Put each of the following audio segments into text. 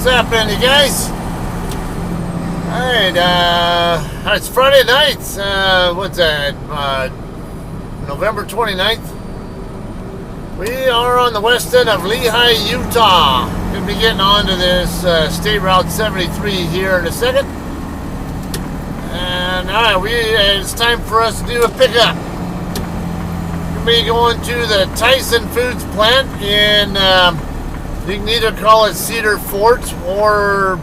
What's happening, you guys? Alright, it's Friday night. What's that? November 29th. We are on the west end of Lehi, Utah. Gonna be getting onto this State Route 73 here in a second. And alright, it's time for us to do a pickup. We'll be going to the Tyson Foods plant in, you can either call it Cedar Fort or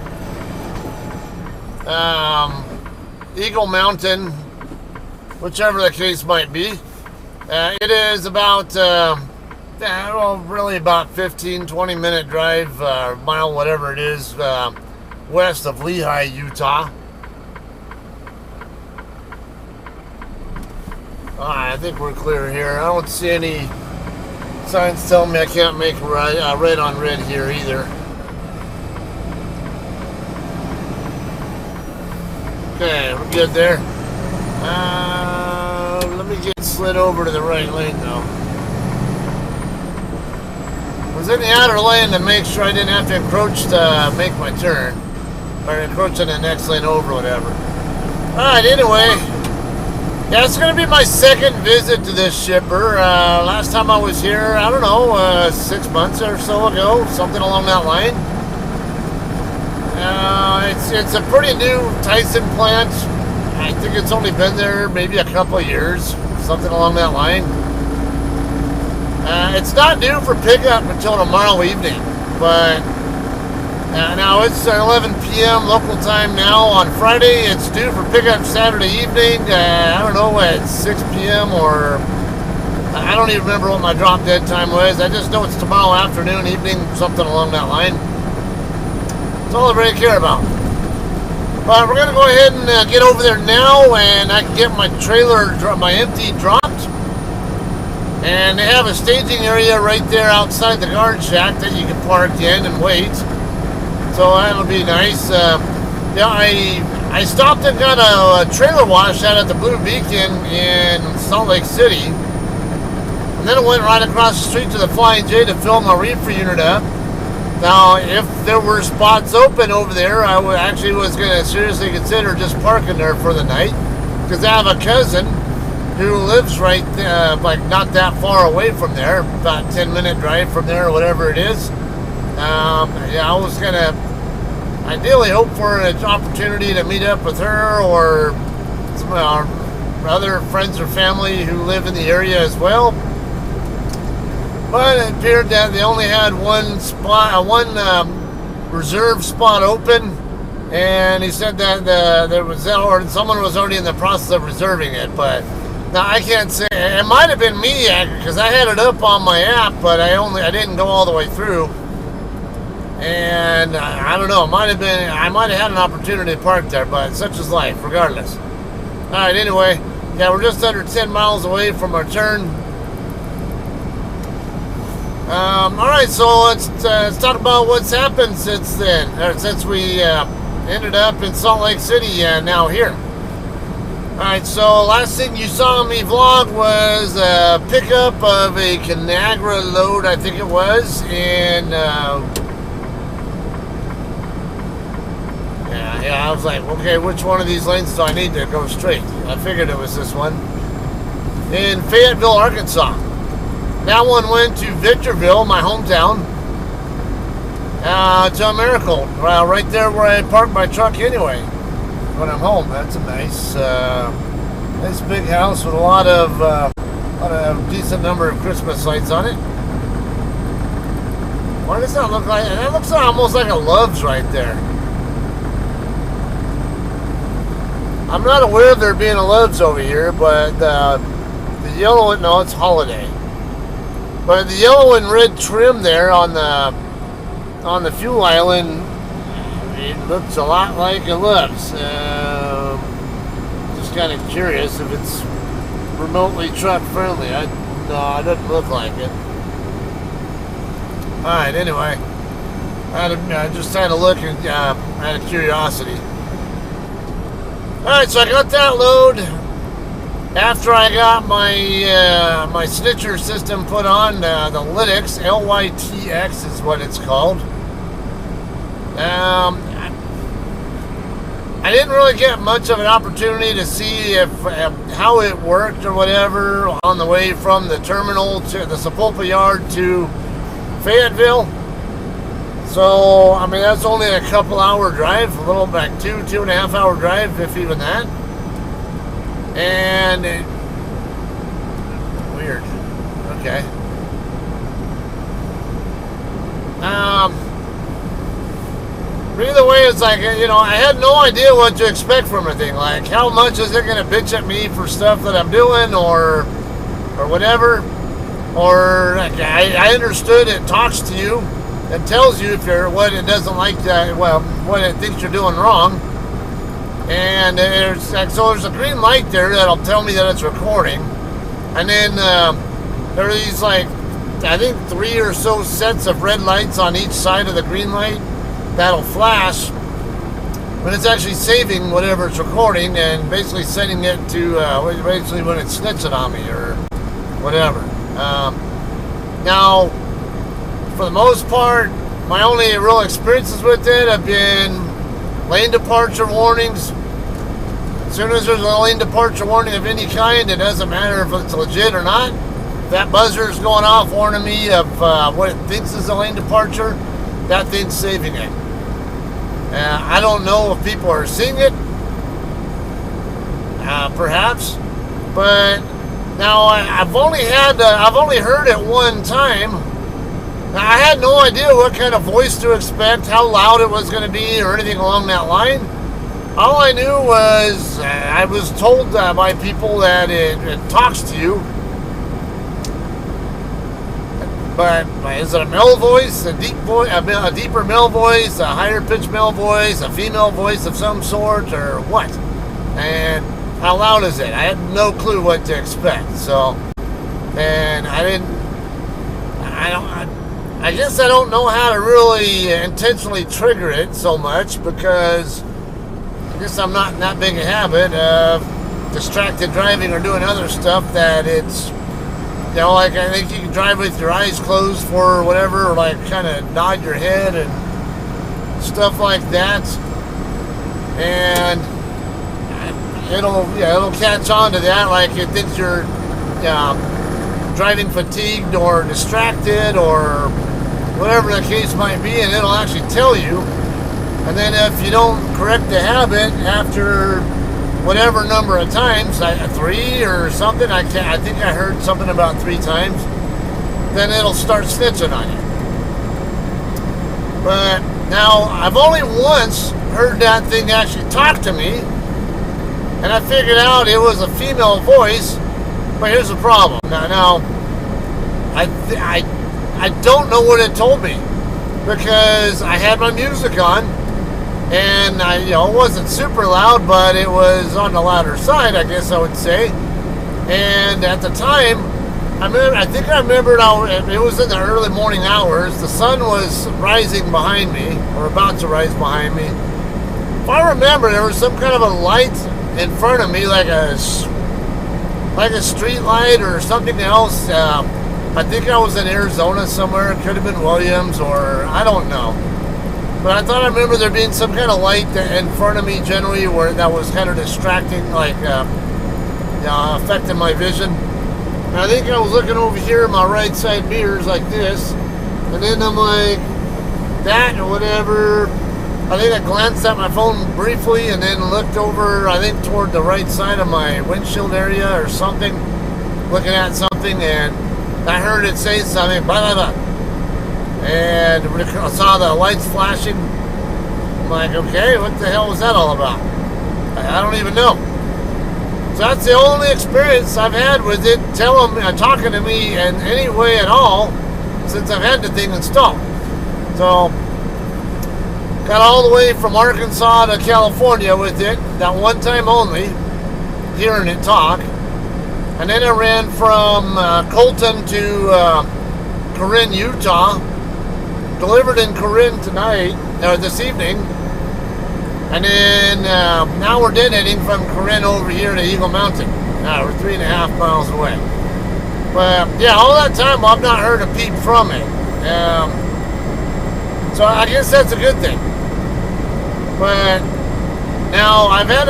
Eagle Mountain, whichever the case might be. It is about, really about 15-20 minute drive, mile, whatever it is, west of Lehi, Utah. I think we're clear here. I don't see any signs telling me I can't make red on red here either. Okay, we're good there. Let me get slid over to the right lane though. I was in the outer lane to make sure I didn't have to encroach to make my turn. Or encroach in the next lane over, whatever. Alright, anyway. Yeah, it's going to be my second visit to this shipper. Last time I was here, I don't know, 6 months or so ago, something along that line. It's a pretty new Tyson plant. I think it's only been there maybe a couple of years, something along that line. It's not due for pickup until tomorrow evening, but now it's 11 p.m. local time now on Friday. It's due for pickup Saturday evening. I don't know, at 6 p.m. or I don't even remember what my drop dead time was. I just know it's tomorrow afternoon, evening, something along that line. That's all I really care about. But we're going to go ahead and get over there now, and I can get my trailer, my empty dropped. And they have a staging area right there outside the guard shack that you can park in and wait. So that'll be nice. Yeah, I stopped and got a trailer wash out at the Blue Beacon in Salt Lake City. And then I went right across the street to the Flying J to fill my reefer unit up. Now, if there were spots open over there, I actually was going to seriously consider just parking there for the night. Because I have a cousin who lives right, like not that far away from there. About a 10-minute drive from there or whatever it is. Yeah, I was going to ideally hope for an opportunity to meet up with her or some of our other friends or family who live in the area as well. But it appeared that they only had one spot, one reserve spot open, and he said that there was someone was already in the process of reserving it. But now I can't say. It might have been me because I had it up on my app, but I didn't go all the way through. And I don't know, I might have had an opportunity to park there, but such is life, regardless. Alright, anyway, yeah, we're just under 10 miles away from our turn. Alright, so let's talk about what's happened since then, or since we ended up in Salt Lake City now here. Alright, so last thing you saw me vlog was a pickup of a Conagra load, I think it was, in Yeah, I was like, okay, which one of these lanes do I need to go straight? I figured it was this one. In Fayetteville, Arkansas. That one went to Victorville, my hometown, to Americold, right there where I parked my truck anyway, when I'm home. That's a nice big house with a lot of decent number of Christmas lights on it. Why does that look like? That looks almost like a Love's right there. I'm not aware of there being a Love's over here, but the yellow, no, it's Holiday. But the yellow and red trim there on the fuel island, it looks a lot like a Love's. Just kind of curious if it's remotely truck friendly. No, it doesn't look like it. All right, anyway, I just had a look and out of curiosity. Alright, so I got that load after I got my my Snitcher system put on, the LYTX, LYTX is what it's called. I didn't really get much of an opportunity to see if how it worked or whatever on the way from the terminal to the Sepulpa yard to Fayetteville. So, I mean, that's only a couple hour drive, a little back, 2.5 hour drive, if even that. And weird. Okay. Either way, it's like, you know, I had no idea what to expect from a thing. Like, how much is it going to bitch at me for stuff that I'm doing or whatever? Or, like, I understood it talks to you and tells you if you're what it doesn't like, well, what it thinks you're doing wrong. And there's, like, so there's a green light there that'll tell me that it's recording. And then there are these, like, I think 3 or so sets of red lights on each side of the green light that'll flash when it's actually saving whatever it's recording and basically setting it to basically when it's snitching on me or whatever. Now, for the most part, my only real experiences with it have been lane departure warnings. As soon as there's a lane departure warning of any kind, it doesn't matter if it's legit or not. If that buzzer's going off warning me of what it thinks is a lane departure, that thing's saving it. I don't know if people are seeing it, perhaps, but now I've only heard it one time. Now, I had no idea what kind of voice to expect, how loud it was going to be, or anything along that line. All I knew was I was told by people that it talks to you. But is it a male voice, a deeper male voice, a higher pitched male voice, a female voice of some sort, or what? And how loud is it? I had no clue what to expect. So, and I guess I don't know how to really intentionally trigger it so much because I guess I'm not in that big a habit of distracted driving or doing other stuff that it's. You know, like I think you can drive with your eyes closed for whatever, or like kind of nod your head and stuff like that, and it'll catch on to that. Like it thinks you're driving fatigued or distracted or whatever the case might be, and it'll actually tell you. And then if you don't correct the habit after whatever number of times, 3 or something, I think I heard something about 3 times, then it'll start snitching on you. But now, I've only once heard that thing actually talk to me, and I figured out it was a female voice, but here's the problem. Now I don't know what it told me, because I had my music on, and it wasn't super loud, but it was on the louder side, I guess I would say. And at the time, I remembered it was in the early morning hours. The sun was rising behind me, or about to rise behind me. If I remember, there was some kind of a light in front of me, like a street light or something else. I think I was in Arizona somewhere. It could have been Williams, or I don't know. But I thought I remember there being some kind of light in front of me generally where that was kind of distracting, like affecting my vision. And I think I was looking over here in my right side mirrors like this, and then I'm like, that or whatever. I think I glanced at my phone briefly and then looked over, I think toward the right side of my windshield area or something, looking at something, and I heard it say something, blah, blah, blah. And I saw the lights flashing. I'm like, okay, what the hell was that all about? I don't even know. So that's the only experience I've had with it talking to me in any way at all since I've had the thing installed. So, got all the way from Arkansas to California with it, that one time only, hearing it talk. And then I ran from Colton to Corinne, Utah. Delivered in Corinne this evening, and then now we're deadheading from Corinne over here to Eagle Mountain. We're 3.5 miles away. But yeah, all that time I've not heard a peep from it. So I guess that's a good thing. But now I've had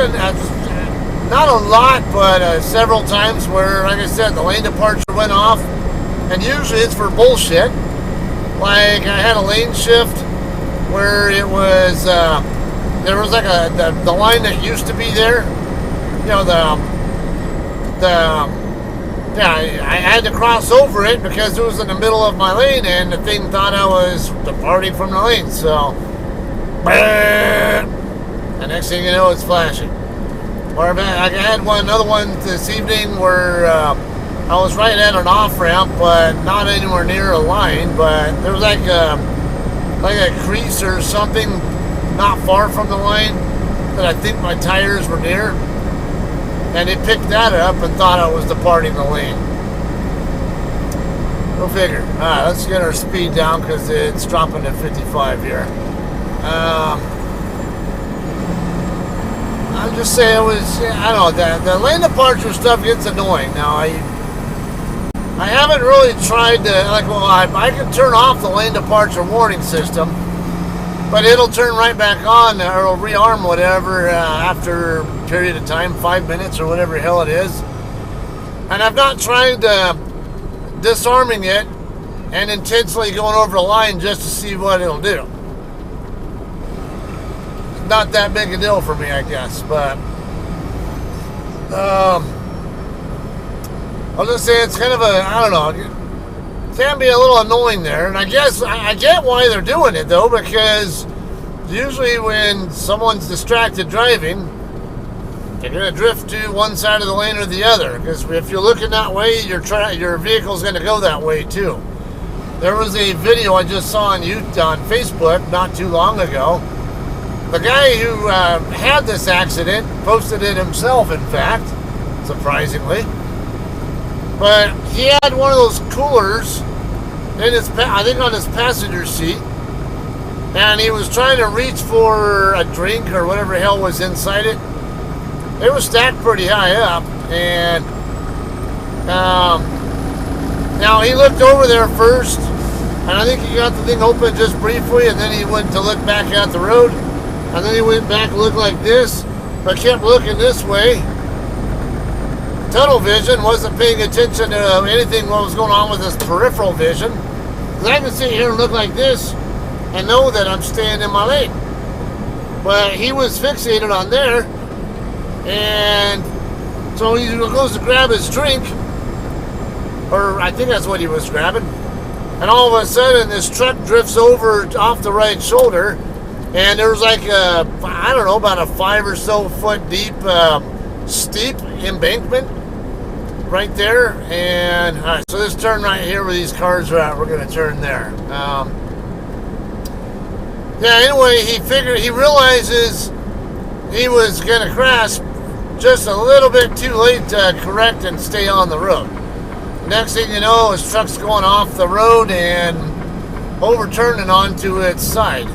not a lot, but several times where, like I said, the lane departure went off, and usually it's for bullshit. Like I had a lane shift where it was there was like the line that used to be there. You know, I had to cross over it because it was in the middle of my lane, and the thing thought I was departing from the lane. So, the next thing you know, it's flashing. Or I had another one this evening where I was right at an off ramp, but not anywhere near a line. But there was like a crease or something not far from the line that I think my tires were near. And it picked that up and thought I was departing the lane. Go figure. Alright, let's get our speed down because it's dropping to 55 here. I'm just saying it was, I don't know, the lane departure stuff gets annoying. Now, I haven't really tried to, I can turn off the lane departure warning system, but it'll turn right back on, or it'll rearm whatever after a period of time, 5 minutes or whatever the hell it is. And I've not tried disarming it and intentionally going over the line just to see what it'll do. It's not that big a deal for me, I guess, but I'll just say it's kind of I don't know, it can be a little annoying there. And I guess I get why they're doing it, though, because usually when someone's distracted driving, they're going to drift to one side of the lane or the other. Because if you're looking that way, your vehicle's going to go that way, too. There was a video I just saw on Facebook not too long ago. The guy who had this accident posted it himself, in fact, surprisingly. But he had one of those coolers in I think on his passenger seat, and he was trying to reach for a drink or whatever the hell was inside it. It was stacked pretty high up, and now he looked over there first, and I think he got the thing open just briefly, and then he went to look back at the road, and then he went back and looked like this, but kept looking this way. Tunnel vision, wasn't paying attention to anything what was going on with his peripheral vision. Because I can sit here and look like this and know that I'm staying in my lane. But he was fixated on there, and so he goes to grab his drink, or I think that's what he was grabbing, and all of a sudden this truck drifts over off the right shoulder, and there was like I don't know, about a 5 or so foot deep steep embankment right there. And all right, so this turn right here where these cars are at, we're going to turn there. Yeah, anyway, he realizes he was going to crash just a little bit too late to correct and stay on the road. Next thing you know, his truck's going off the road and overturning onto its side.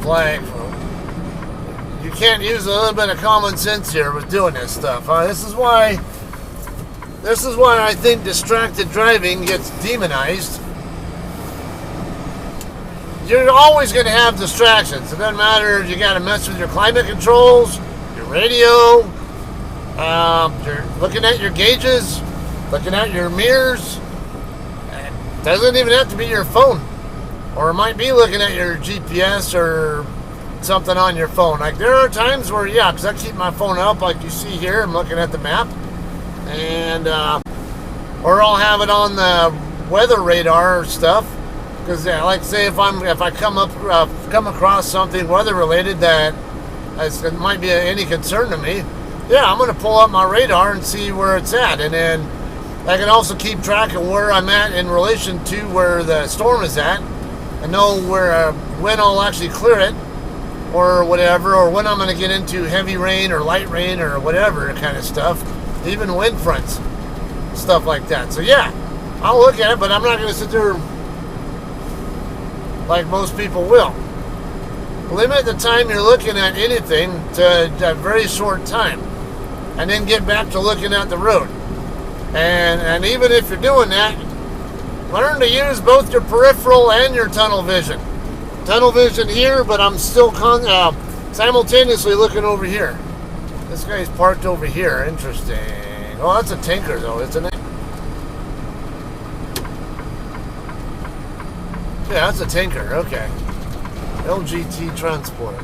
Like, you can't use a little bit of common sense here with doing this stuff. This is why I think distracted driving gets demonized. You're always going to have distractions. It doesn't matter if you got to mess with your climate controls, your radio, you're looking at your gauges, looking at your mirrors. It doesn't even have to be your phone. Or it might be looking at your GPS or something on your phone. Like, there are times where, yeah, because I keep my phone up, like you see here, I'm looking at the map, and or I'll have it on the weather radar or stuff. Because, yeah, like, say if I come across something weather related that it might be any concern to me, yeah, I'm going to pull up my radar and see where it's at, and then I can also keep track of where I'm at in relation to where the storm is at, and know where when I'll actually clear it, or whatever, or when I'm going to get into heavy rain or light rain or whatever kind of stuff, even wind fronts, stuff like that. So yeah, I'll look at it, but I'm not going to sit there like most people will. Limit the time you're looking at anything to a very short time, and then get back to looking at the road. And even if you're doing that, learn to use both your peripheral and your tunnel vision. tunnel vision here, but I'm still simultaneously looking over here. This guy's parked over here. Interesting. Oh, that's a tanker though, isn't it? Yeah, that's a tanker. Okay. LGT transport.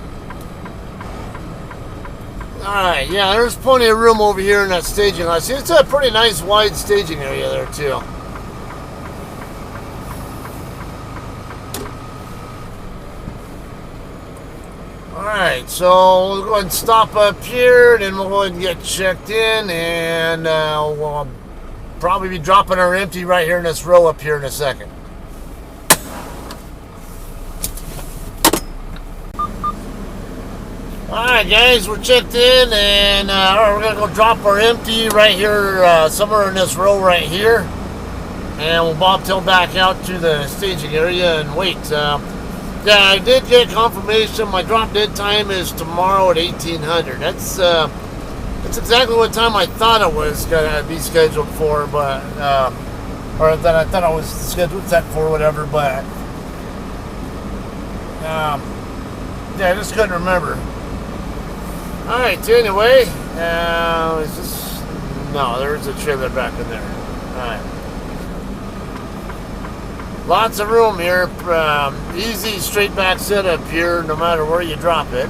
Alright, yeah, there's plenty of room over here in that staging lot. See, it's a pretty nice wide staging area there too. Alright, so we'll go ahead and stop up here, then we'll go ahead and get checked in, and we'll probably be dropping our empty right here in this row up here in a second. Alright guys, we're checked in, and we're going to go drop our empty right here, somewhere in this row right here. And we'll bobtail back out to the staging area and wait. Yeah, I did get confirmation. My drop dead time is tomorrow at 1800. That's exactly what time I thought it was going to be scheduled for, but or that I thought I was scheduled set for, whatever. But yeah, I just couldn't remember. All right. So anyway, is this? No, there's a trailer back in there. All right. Lots of room here. Easy straight back setup here, no matter where you drop it.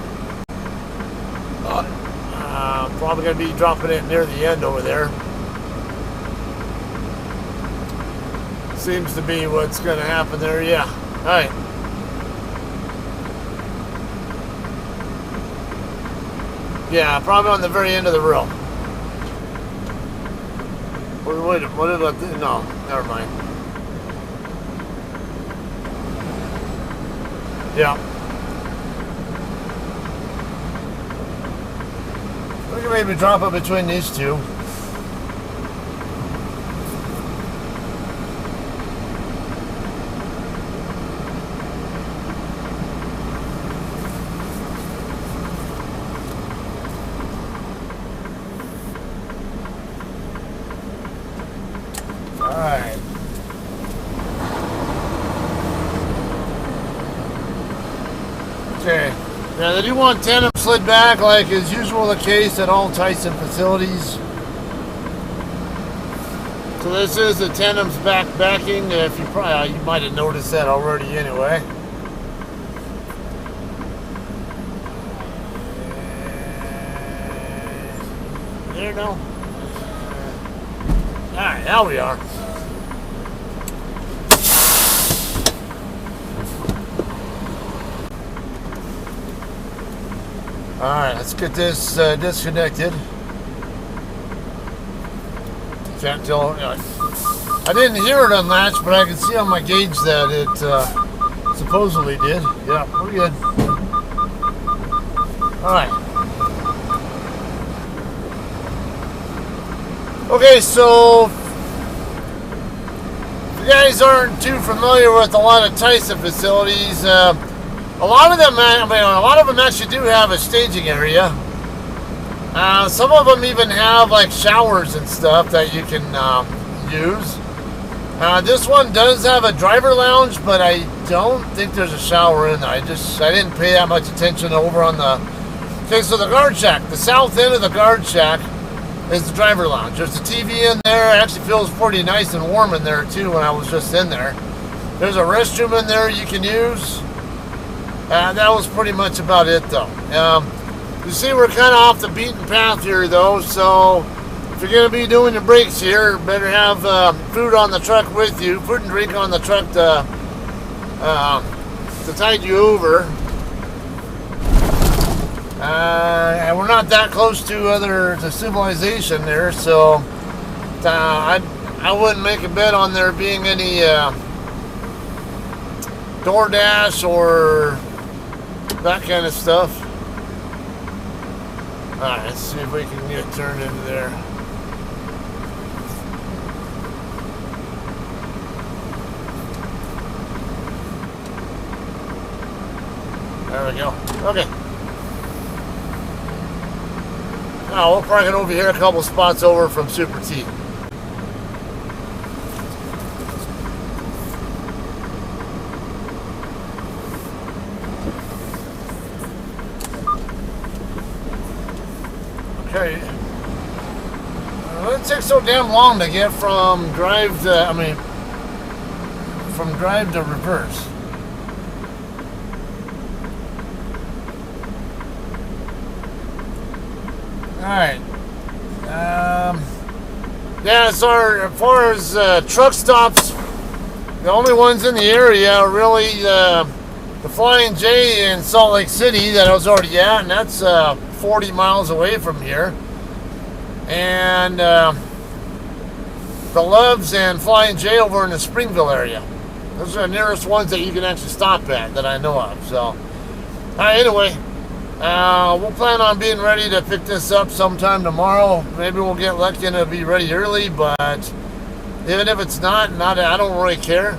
Probably going to be dropping it near the end over there. Seems to be what's going to happen there, yeah. Alright. Yeah, probably on the very end of the row. Wait, what about this? No, never mind. Yeah. We can maybe drop it between these two. Alright. Okay. Now they do want tandem slid back like is usual the case at all Tyson facilities. So this is the tandem's backing. If you probably you might have noticed that already anyway. There no. Alright, now we are. Alright, let's get this disconnected. Can't tell. I didn't hear it unlatch, but I can see on my gauge that it supposedly did. Yeah, we're good. Alright. Okay, so if you guys aren't too familiar with a lot of Tyson facilities, a lot of them actually do have a staging area. Some of them even have like showers and stuff that you can use. This one does have a driver lounge, but I don't think there's a shower in there. I didn't pay that much attention over on the. Okay, so the guard shack, the south end of the guard shack is the driver lounge. There's a TV in there. It actually feels pretty nice and warm in there too when I was just in there. There's a restroom in there you can use. That was pretty much about it though. You see we're kind of off the beaten path here though, so if you're going to be doing your breaks here, better have food on the truck with you, food and drink on the truck to tide you over. And we're not that close to civilization there, so I wouldn't make a bet on there being any DoorDash or that kind of stuff. Alright, let's see if we can get turned into there. There we go. Okay. Now we'll park it over here a couple spots over from Super T. Okay. It takes so damn long to get from drive to, from drive to reverse. Alright. Yeah, so as far as truck stops, the only ones in the area are really the Flying J in Salt Lake City that I was already at, and that's 40 miles away from here. And the Loves and Flying J over in the Springville area. Those are the nearest ones that you can actually stop at that I know of. So, anyway, we'll plan on being ready to pick this up sometime tomorrow. Maybe we'll get lucky and it'll be ready early, but even if it's not, I don't really care.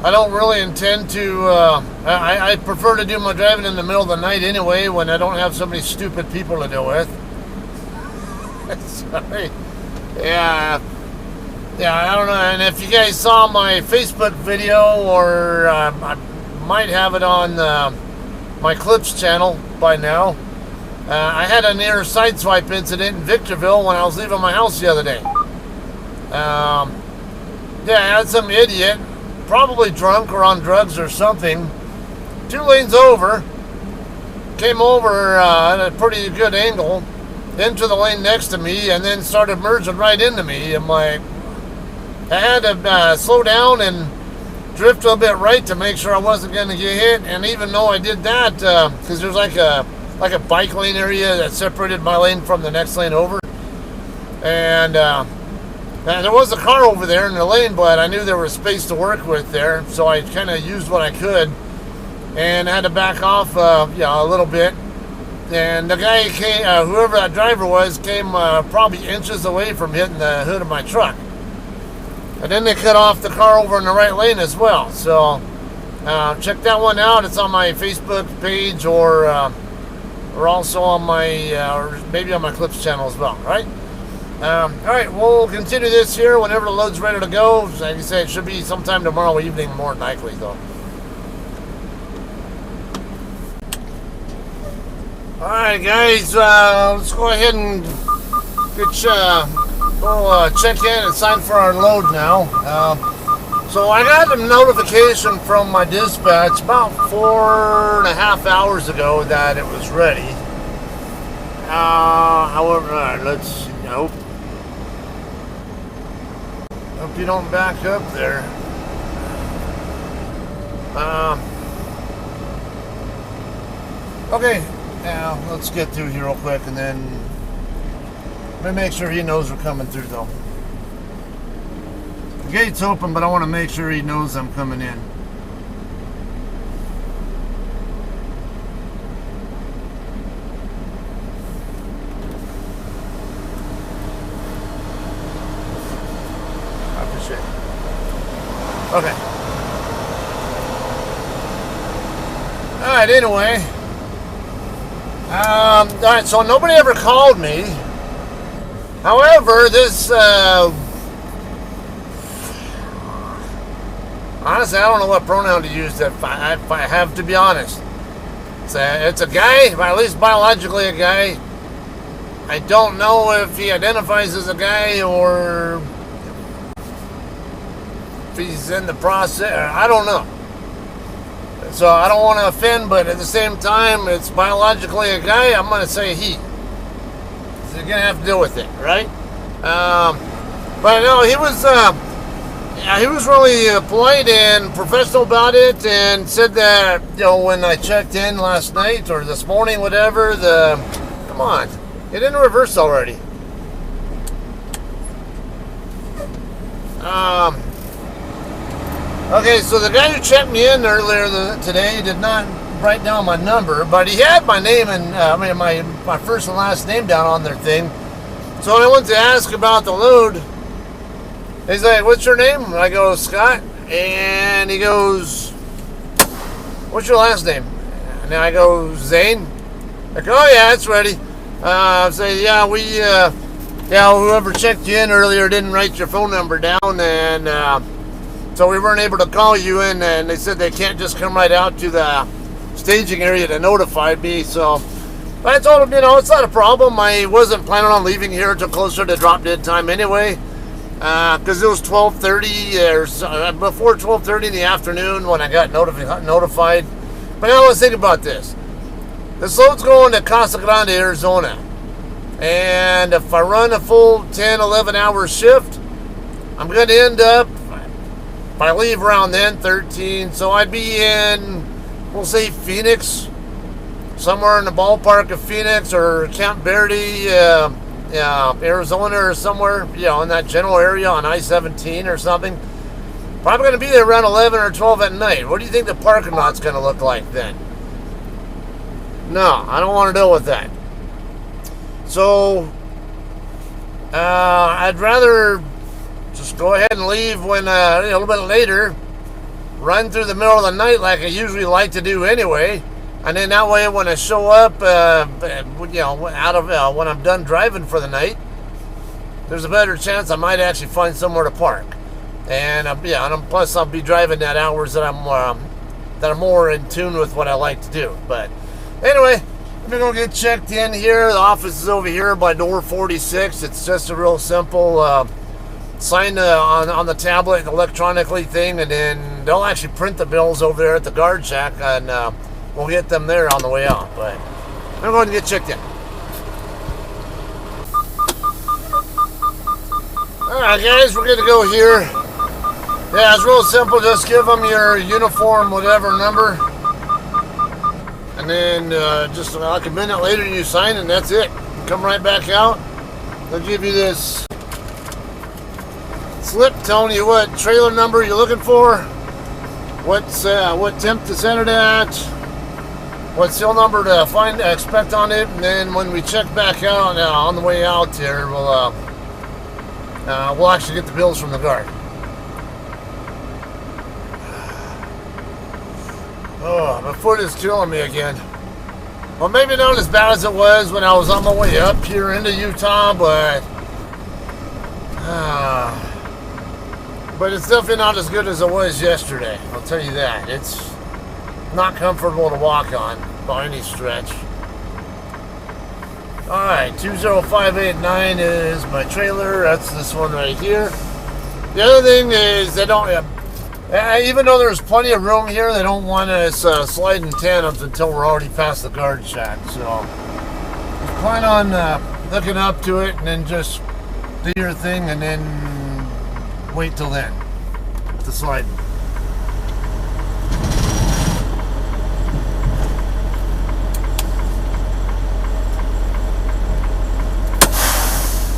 I don't really intend to, I prefer to do my driving in the middle of the night anyway when I don't have so many stupid people to deal with. Sorry. Yeah, I don't know. And if you guys saw my Facebook video, or I might have it on my Clips channel by now, I had a near Sideswipe incident in Victorville when I was leaving my house the other day. Yeah, I had some idiot, probably drunk or on drugs or something, 2 lanes over, came over at a pretty good angle into the lane next to me, and then started merging right into me. I'm like, I had to slow down and drift a bit right to make sure I wasn't going to get hit. And even though I did that, because there's like a bike lane area that separated my lane from the next lane over, and there was a car over there in the lane, but I knew there was space to work with there, so I kind of used what I could and had to back off a little bit. And the guy came, whoever that driver was, came probably inches away from hitting the hood of my truck. And then they cut off the car over in the right lane as well. So check that one out. It's on my Facebook page, or also on my, or maybe on my Clips channel as well, right? All right, we'll continue this here whenever the load's ready to go. Like I said, it should be sometime tomorrow evening, more than likely, though. All right, guys, let's go ahead and get check in and sign for our load now. So I got a notification from my dispatch about 4.5 hours ago that it was ready. However, let's, nope. Hope you don't back up there. Okay, now let's get through here real quick, and then let me make sure he knows we're coming through, though. The gate's open, but I want to make sure he knows I'm coming in. I appreciate it. Okay. Alright, anyway. Alright, so nobody ever called me. However, this, honestly, I don't know what pronoun to use if I have to be honest. It's a guy, or at least biologically a guy. I don't know if he identifies as a guy or if he's in the process. I don't know. So I don't want to offend, but at the same time, it's biologically a guy. I'm going to say he. So you're going to have to deal with it, right? But no, he was really polite and professional about it, and said that, when I checked in last night or this morning, whatever, come on, get in reverse already. Okay, so the guy who checked me in earlier today did not write down my number, but he had my name and my first and last name down on their thing. So when I went to ask about the load, he's like, "What's your name?" And I go, "Scott." And he goes, "What's your last name?" And I go, "Zane." Like, "Oh yeah, it's ready." I say, "Yeah, whoever checked you in earlier didn't write your phone number down, and so we weren't able to call you in, and they said they can't just come right out to the staging area to notify me, so But I told him, you know, it's not a problem. I wasn't planning on leaving here until closer to drop dead time anyway. Because it was 12:30 or so, before 12:30 in the afternoon when I got notified. But now let's think about this. This load's going to Casa Grande, Arizona. And if I run a full 10, 11 hour shift, I'm going to end up, if I leave around then, 13. So I'd be in, we'll say Phoenix, somewhere in the ballpark of Phoenix or Camp Verde, Arizona or somewhere, you know, in that general area on I-17 or something. Probably going to be there around 11 or 12 at night. What do you think the parking lot's going to look like then? No, I don't want to deal with that. So, I'd rather just go ahead and leave when a little bit later, run through the middle of the night like I usually like to do anyway, and then that way when I show up, you know, out of when I'm done driving for the night, there's a better chance I might actually find somewhere to park. And yeah, and plus I'll be driving at hours that I'm more in tune with what I like to do. But anyway, let me go get checked in here. The office is over here by door 46. It's just a real simple sign on the tablet electronically thing, and then they'll actually print the bills over there at the guard shack, and we'll get them there on the way out. But I'm going to get checked in. Alright guys, we're good to go here. Yeah, it's real simple. Just give them your uniform, whatever number. And then just like a minute later you sign and that's it. Come right back out. They'll give you this slip telling you what trailer number you're looking for, what temp to send it at, what seal number to expect on it, and then when we check back out on the way out here, we'll actually get the bills from the guard. Oh, my foot is killing me again. Well, maybe not as bad as it was when I was on my way up here into Utah, but it's definitely not as good as it was yesterday. I'll tell you that. It's not comfortable to walk on by any stretch. Alright, 20589 is my trailer. That's this one right here. The other thing is they don't, even though there's plenty of room here, they don't want us sliding tandems until we're already past the guard shack. So plan on hooking up to it and then just do your thing and then wait till then to slide.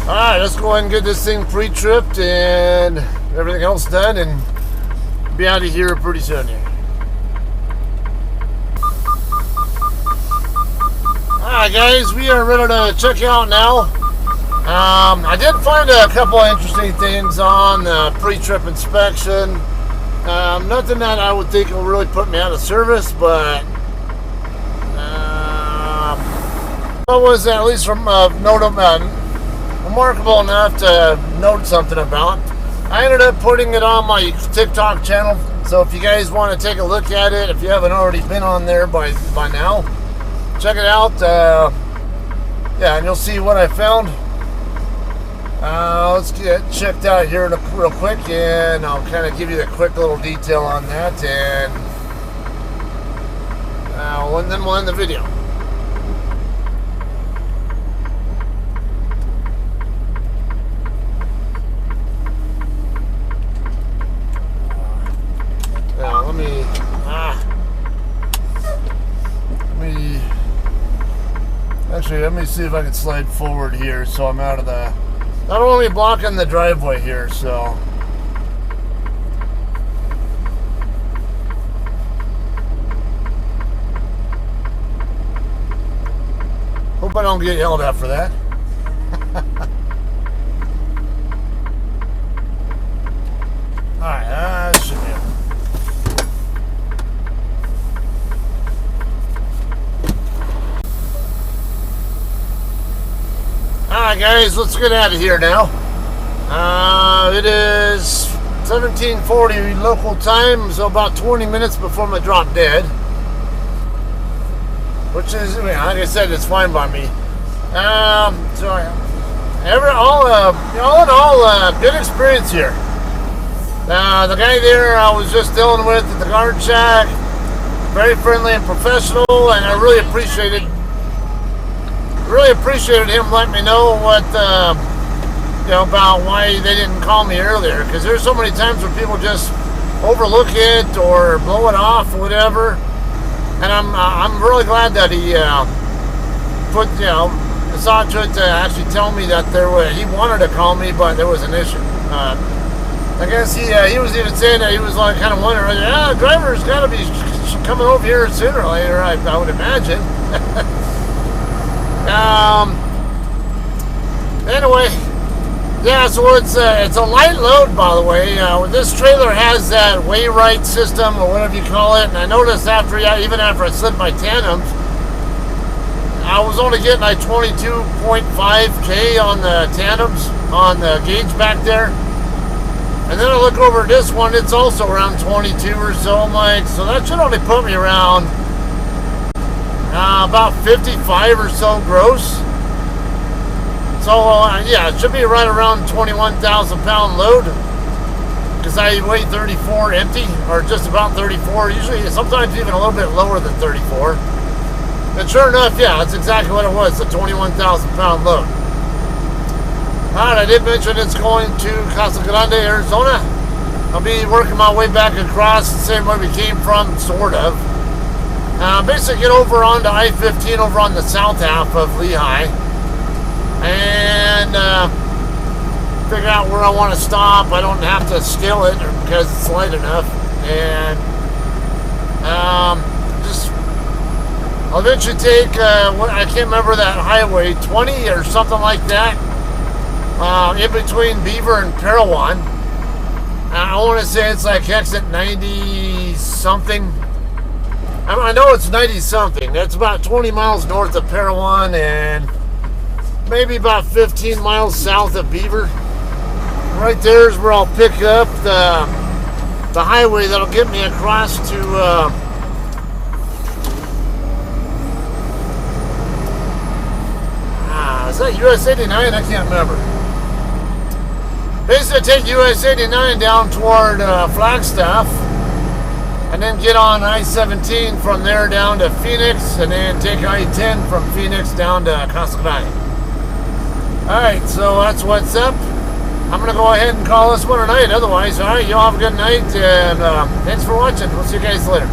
Alright, let's go ahead and get this thing pre-tripped and everything else done and be out of here pretty soon here. Alright guys, we are ready to check out now. I did find a couple of interesting things on the pre-trip inspection. Nothing that I would think will really put me out of service, but what was at least from remarkable enough to note something about. I ended up putting it on my TikTok channel, so if you guys want to take a look at it, if you haven't already been on there by now, check it out. Yeah, and you'll see what I found. Let's get checked out here real quick, and I'll kind of give you a quick little detail on that, and then we'll end the video. Let me see if I can slide forward here so I'm out of the, not only blocking the driveway here, so hope I don't get yelled at for that. Alright, that should be it. Alright guys, let's get out of here now. It is 17:40 local time, so about 20 minutes before my drop dead. which is, like I said, it's fine by me. So all in all, good experience here. The guy there I was just dealing with at the guard shack, very friendly and professional, and I really appreciated him letting me know what about why they didn't call me earlier, because there's so many times where people just overlook it or blow it off or whatever, and I'm really glad that he saw to it to actually tell me that he wanted to call me, but there was an issue. I guess he was even saying that he was like kind of wondering, driver's got to be coming over here sooner or later, I would imagine. Anyway, yeah, so it's a light load, by the way. This trailer has that Wayrite system or whatever you call it, and I noticed even after I slid my tandems, I was only getting like 22.5K on the tandems on the gauge back there. And then I look over at this one, it's also around 22 or so. I'm like, so that should only put me around about 55 or so gross. So yeah, it should be right around 21,000 pound load, because I weigh 34 empty, or just about 34, usually sometimes even a little bit lower than 34. And sure enough, yeah, that's exactly what it was, the 21,000 pound load. Alright, I did mention it's going to Casa Grande, Arizona. I'll be working my way back across the same way we came from, sort of. Basically get over onto I-15 over on the south half of Lehigh, and figure out where I want to stop. I don't have to scale it because it's light enough, and I'll eventually take I can't remember that highway, 20 or something like that, in between Beaver and Parowan. I want to say it's like exit 90 something. I know it's 90 something. That's about 20 miles north of Parowan and maybe about 15 miles south of Beaver. Right there is where I'll pick up the highway that'll get me across to is that US 89? I can't remember. Basically take US 89 down toward Flagstaff, and then get on I-17 from there down to Phoenix, and then take I-10 from Phoenix down to Casa Grande. Alright, so that's what's up. I'm going to go ahead and call this one a night otherwise. Alright, y'all have a good night, and thanks for watching. We'll see you guys later.